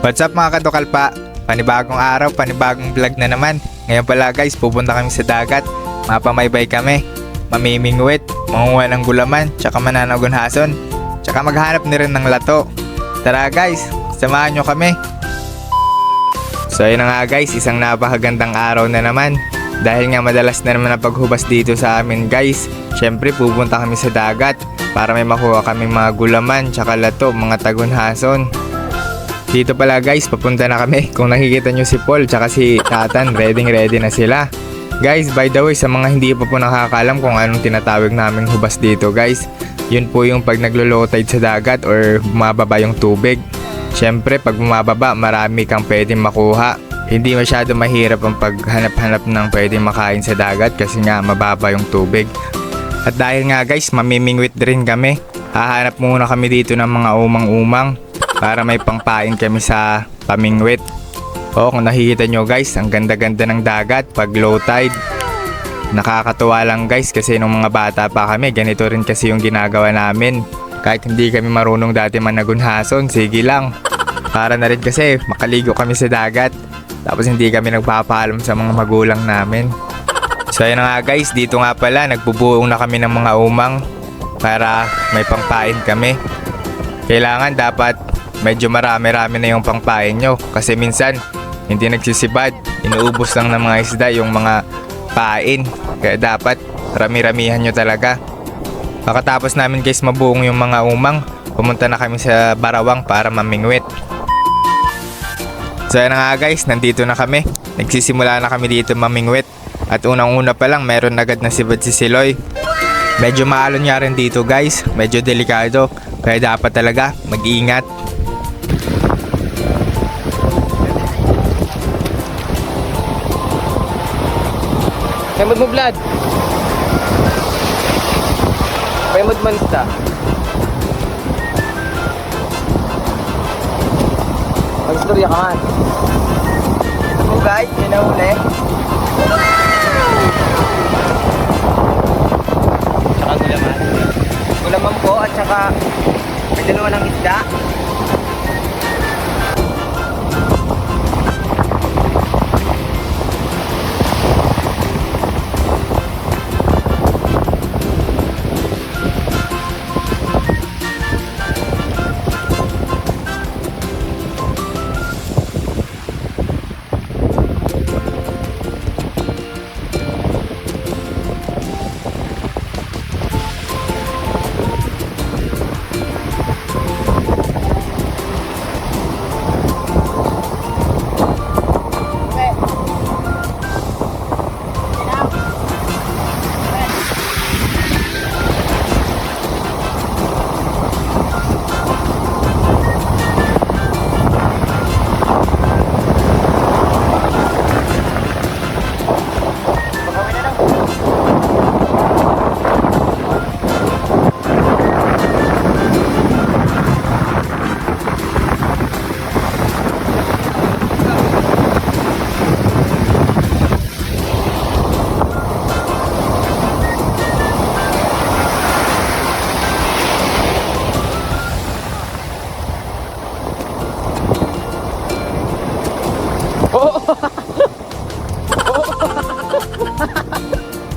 What's up mga kadukalpa? Panibagong araw, panibagong vlog na naman. Ngayon pala guys, pupunta kami sa dagat. Mapamaybay kami, mamimingwit, mangunguha ng gulaman, tsaka mananagunhason, tsaka maghanap na rin ng lato. Tara guys, samahan nyo kami. So ayun na nga guys, isang napakagandang araw na naman. Dahil nga madalas na naman ang paghubas dito sa amin guys, syempre pupunta kami sa dagat para may makuha kaming mga gulaman, tsaka lato, mga tagunhason. Dito pala guys, papunta na kami. Kung nakikita nyo si Paul tsaka si Tatan, ready na sila. Guys, by the way, sa mga hindi pa po nakakalam kung anong tinatawag naming hubas dito guys, yun po yung pag naglo-low tide sa dagat or bumababa yung tubig. Syempre, pag bumababa, marami kang pwedeng makuha. Hindi masyado mahirap ang paghanap-hanap ng pwedeng makain sa dagat kasi nga mababa yung tubig. At dahil nga guys, mamimingwit rin kami. Hahanap muna kami dito ng mga umang-umang para may pangpain kami sa pamingwit. O kung nakikita nyo guys, ang ganda-ganda ng dagat pag low tide. Nakakatuwa lang guys kasi nung mga bata pa kami, ganito rin kasi yung ginagawa namin. Kahit hindi kami marunong dati managunhason, sige lang. Para na rin kasi makaligo kami sa dagat. Tapos hindi kami nagpapaalam sa mga magulang namin. So ayun na nga guys, dito nga pala nagbubuong na kami ng mga umang para may pangpain kami. Kailangan dapat medyo marami-rami na yung pangpain nyo kasi minsan hindi nagsisibad, inuubos lang ng mga isda yung mga pain. Kaya dapat rami-ramihan nyo talaga. Pagkatapos namin guys mabuong yung mga umang, pumunta na kami sa Barawang para mamingwit. So yan na nga guys, nandito na kami. Nagsisimula na kami dito mamingwit. At unang-una pa lang meron agad na sibad si Siloy. Medyo maalon nga rin dito guys, medyo delikado. Kaya dapat talaga mag-iingat. Pemod mo blood. Pemod mansta. Magstorya ka man. Ito po guys, pinahuli. Tsaka gulaman. Gulaman po at saka may dalawa ng isda.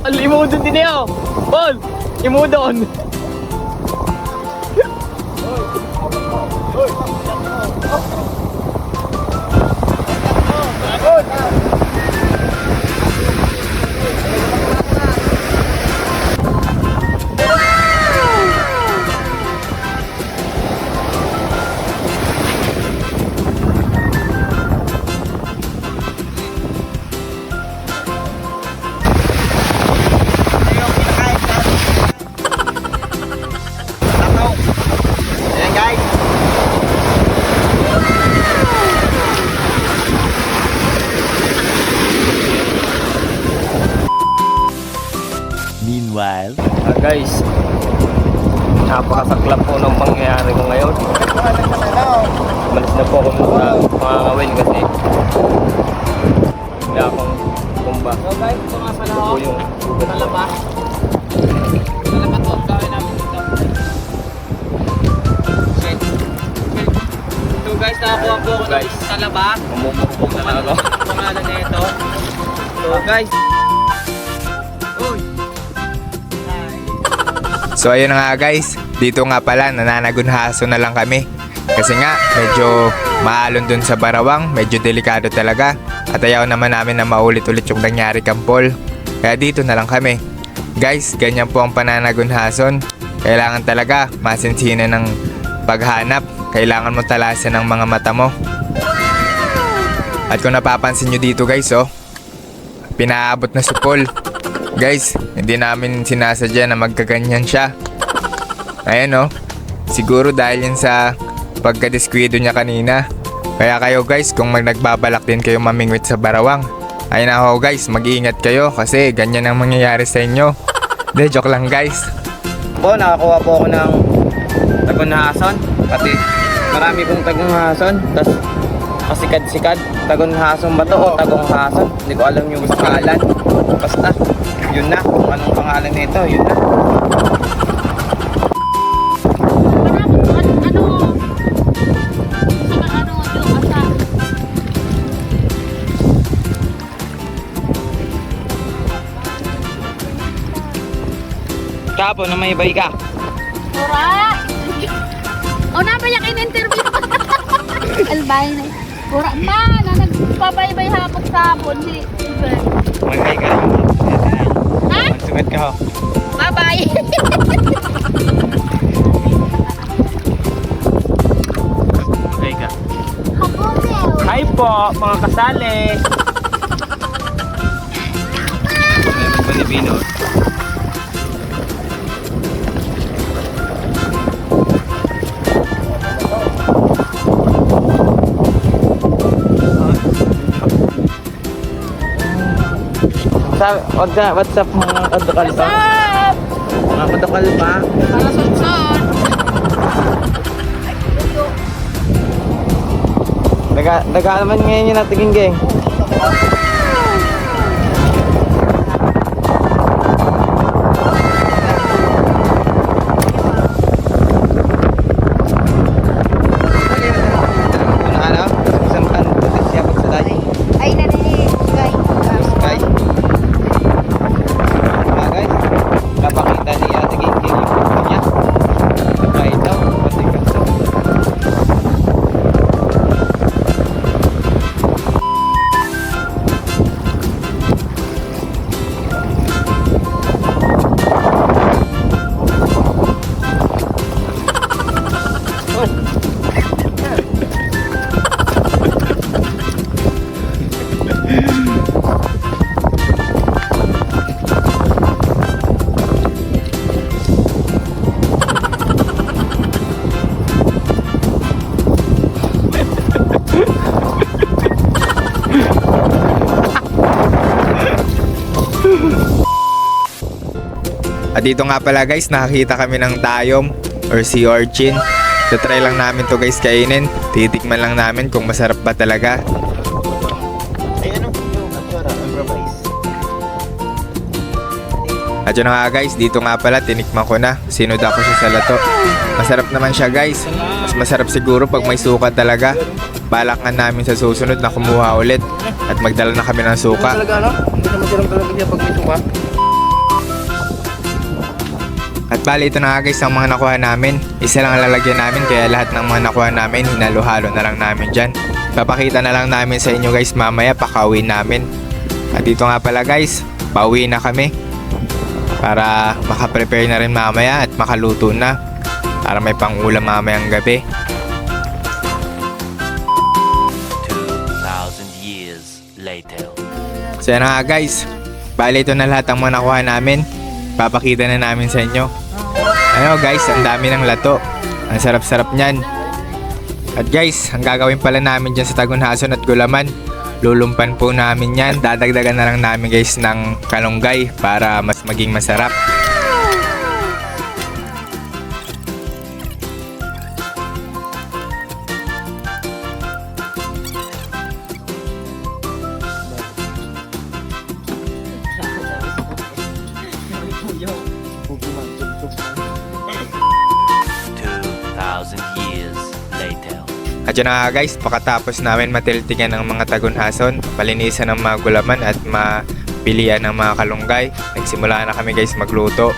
Ang limudon din niya. Paul, imudon. Meanwhile, Guys, napakasaklap po ng pangyayari ko ngayon. Malis na po ako sa pangangawin kasi hindi akong tumba. So guys, ito nga pala ako. Ito yung nalaba. Nalaba to, ang gawin namin dito. Okay. So guys, nakakuha po ako ng talaba. Mamumukbog na lang ako. Ang pangalan na ito. So guys. Uy. So ayun na nga guys, dito nga pala nananagunhaso na lang kami. Kasi nga medyo maalon dun sa Barawang, medyo delikado talaga. At ayaw naman namin na maulit-ulit yung nangyari kampol. Kaya dito na lang kami. Guys, ganyan po ang pananagunhason. Kailangan talaga masinsinan ng paghanap. Kailangan mo talasan ng mga mata mo. At kung napapansin nyo dito guys, oh, pinaabot na si Paul. Guys, hindi namin sinasadya na magkaganyan siya. Ayan, oh, siguro dahil yan sa pagkadeskwido niya kanina. Kaya kayo guys, kung nagbabalak din kayo mamingwit sa Barawang, ay nako guys, mag-iingat kayo kasi ganyan ang mangyayari sa inyo. De, joke lang guys. Po, nakakuha po ako ng tagunhason. Pati marami pong tagunhason. Tapos pasikad-sikad. Tagunhason ba to o tagunghason? Hindi ko alam yung pangalan. Basta, yun na. Kung anong pangalan nito, yun na. Kapo na may bay ka. Pura! O napayak in-interview. Albay na. Pura ma, na nagpabaybay hapok sabon si Iber. May bay ka. Ha? Sugat ka ho. Bye-bye. Bay ka. Hapotel. Hi po, mga kasali. Pilipino. What's up mga kadukal pa? Up! Mga kadukal pa? Para sunson. Daga naman ngayon yung natiging geng. Ay, narinig. Guys. Guys. Guys, napakita ni Ate King yung buko niya. Kahit daw, pati ka. At dito nga pala guys, nakakita kami ng tayom or sea urchin. So try lang namin to guys kainin. Titikman lang namin kung masarap ba talaga. Ay ano? Yung atsura, improvise. At yun na nga guys, dito nga pala tinikman ko na. Sinod ako siya sa lato. Masarap naman siya guys. Mas masarap siguro pag may suka talaga. Balak nga namin sa susunod na kumuha ulit. At magdala na kami ng suka. Talaga ano? Hindi naman silang talaga siya pag may suka. At bali ito na nga guys ang mga nakuha namin. Isa lang ang lalagyan namin kaya lahat ng mga nakuha namin hinalo-halo na lang namin dyan. Papakita na lang namin sa inyo guys mamaya pakawin namin. At dito nga pala guys, pauwi na kami. Para makaprepare na rin mamaya at makaluto na. Para may pang-ulam mamayang gabi. 2,000 years later. So yan na nga guys. Bali ito na lahat ang mga nakuha namin. Papakita na namin sa inyo. Ano guys, ang dami ng lato. Ang sarap-sarap niyan. At guys, ang gagawin pala namin dyan sa Tagunhason at Gulaman, lulumpan po namin yan. Dadagdagan na lang namin guys ng kalunggay para mas maging masarap. At yun na nga guys, pagkatapos namin matiltingan ng mga tagunhason, palinisan ng mga gulaman at mapilian ng mga kalunggay, nagsimula na kami guys magluto.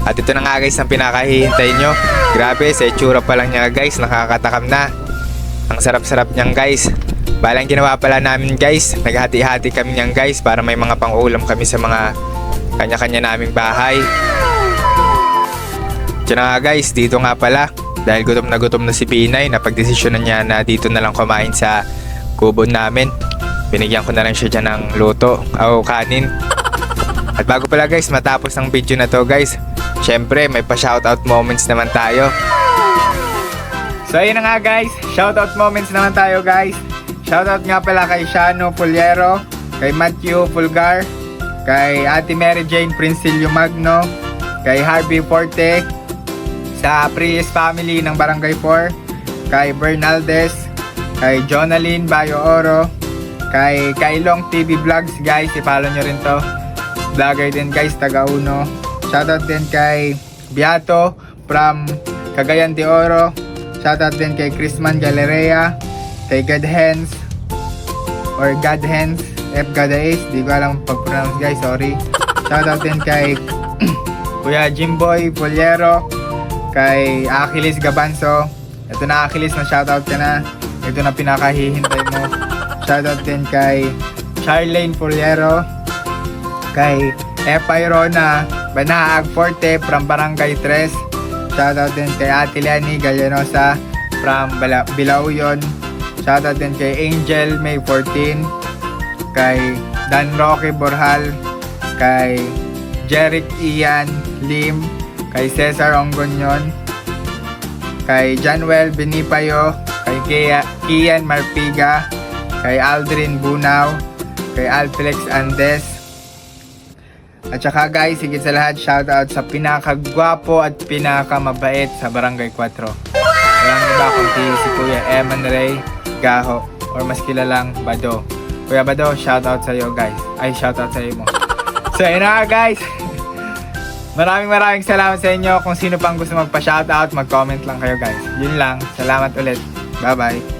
At ito na nga guys ang pinakahihintay nyo. Grabe, sa itsura pa lang niya guys, nakakatakam na. Ang sarap-sarap niyan guys. Balang ginawa pala namin guys, naghati-hati kami niyan guys para may mga pang-ulam kami sa mga kanya-kanya naming bahay. Ito na nga guys, dito nga pala, dahil gutom na si Pinay, napagdesisyonan niya na dito na lang kumain sa kubo namin. Binigyan ko na lang siya dyan ng luto o kanin. At bago pala guys, matapos ang video na to guys, syempre may pa-shoutout moments naman tayo. So ayun na nga guys, shoutout moments naman tayo guys. Shoutout nga pala kay Shano Puliero, kay Matthew Pulgar, kay Ate Mary Jane Princilio Magno, kay Harvey Forte, sa Prius family ng Barangay 4, kay Bernaldez, kay Jonalyn Bayo Oro, kay Kailong TV Vlogs guys, i-follow nyo rin to. Vlogger din guys, taga Uno. Shoutout din kay Beato from Cagayan de Oro. Shoutout din kay Chrisman Galerea, kay Godhens or Godhens F. Godais, di ko alam pag-pronounce guys, sorry. Shoutout din kay Kuya Jimboy Poliero, kay Achilles Gabanso. Ito na Achilles, na shoutout ka na. Ito na pinakahihintay mo. Shoutout din kay Charlene Poliero, kay Epay Rona Banaag Forte from Barangay 3. Shoutout din kay Ate Lenny Gallenosa from Bilauyon. Shoutout din kay Angel May 14, kay Dan Roque Borjal, kay Jeric Ian Lim, kay Cesar Ongonyon, kay Januel Benipayo, kay Kian Marpiga, kay Aldrin Bunaw, kay Alflex Andes. At saka guys, higit sa lahat, shoutout sa pinakagwapo at pinakamabait sa Barangay 4. Walang iba kundi si Kuya Eman Ray Gaho, or mas kilalang Bado. Kuya Bado, shoutout sa iyo guys. Ay, shoutout sa iyo mo. So, yun na nga guys. Maraming salamat sa inyo. Kung sino pang gusto magpa-shoutout, mag-comment lang kayo guys. Yun lang. Salamat ulit. Bye-bye.